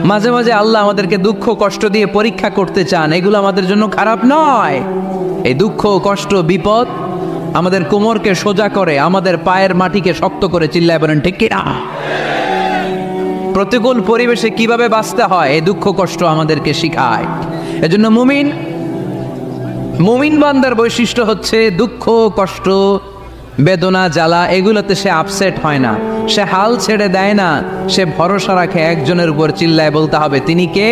মাঝে মাঝে আল্লাহ আমাদেরকে দুঃখ কষ্ট দিয়ে পরীক্ষা করতে চান, এগুলো আমাদের জন্য খারাপ নয়। এই দুঃখ কষ্ট বিপদ আমাদের কোমরকে সোজা করে, আমাদের পায়ের মাটিকে শক্ত করে, চিল্লায় বলেন ঠিক কিনা? প্রতিকূল পরিবেশে কিভাবে বাঁচতে হয় এই দুঃখ কষ্ট আমাদেরকে শিখায়। এজন্য মুমিন বান্দার বৈশিষ্ট্য হচ্ছে দুঃখ কষ্ট বেদনা জ্বালা এগুলোতে সে আপসেট হয় না, সে হাল ছেড়ে দেয় না, সে ভরসা রাখে একজনের উপর, চিল্লায় বলতে হবে তিনি কে?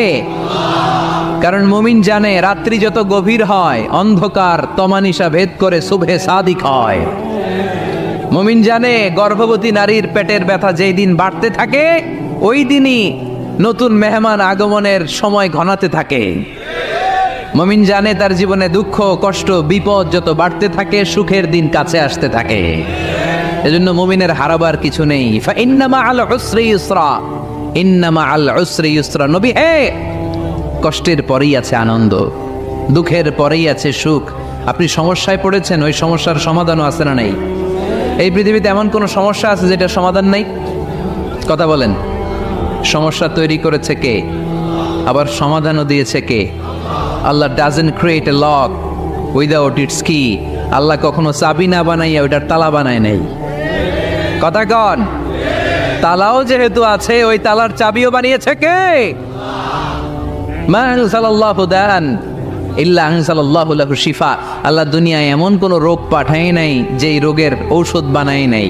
কারণ মুমিন জানে রাত্রি যত গভীর হয় অন্ধকার তমানিসা ভেদ করে সুবহে সাদিক হয়। মুমিন জানে গর্ভবতী নারীর পেটের ব্যথা যেই দিন বাড়তে থাকে ওই দিনই নতুন মেহমান আগমনের সময় ঘনাতে থাকে। মুমিন জানে তার জীবনে দুঃখ কষ্ট বিপদ যত বাড়তে থাকে সুখের দিন কাছে আসতে থাকে। এজন্য মুমিনের হারাবার কিছু নেই। ইন্না মাআল উসরি ইউসরা, ইন্না মাআল উসরি ইউসরা। নবী হে, কষ্টের পরেই আছে আনন্দ, দুঃখের পরেই আছে সুখ। আপনি সমস্যায় পড়েছেন, ওই সমস্যার সমাধানও আছে না নাই? এই পৃথিবীতে এমন কোন সমস্যা আছে যেটা সমাধান নাই? কথা বলেন। সমস্যা তৈরি করেছে কে? আবার সমাধানও দিয়েছে কে? Allah doesn't create a lock without its key. Allah কখনো চাবি না বানাইয়া ওইটার তালা বানায় নাই। কথা কন। তালাও যেহেতু আছে ওই তালার চাবিও বানিয়েছে কে? মা আনজালাল্লাহু দান ইল্লা আনজালাল্লাহু লাহু শিফা। আল্লাহ দুনিয়ায় এমন কোন রোগ পাঠায় নাই যেই রোগের ঔষধ বানায় নাই,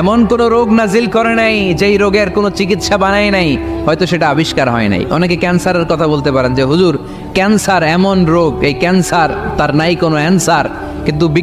এমন কোন রোগ নাজিল করে নাই যেই রোগের কোনো চিকিৎসা বানায় নাই, হয়তো সেটা আবিষ্কার হয় নাই। অনেকে ক্যান্সারের কথা বলতে পারেন যে হুজুর ক্যান্সার এমন রোগ, এই ক্যান্সার তার নাই কোনো অ্যান্সার, কিন্তু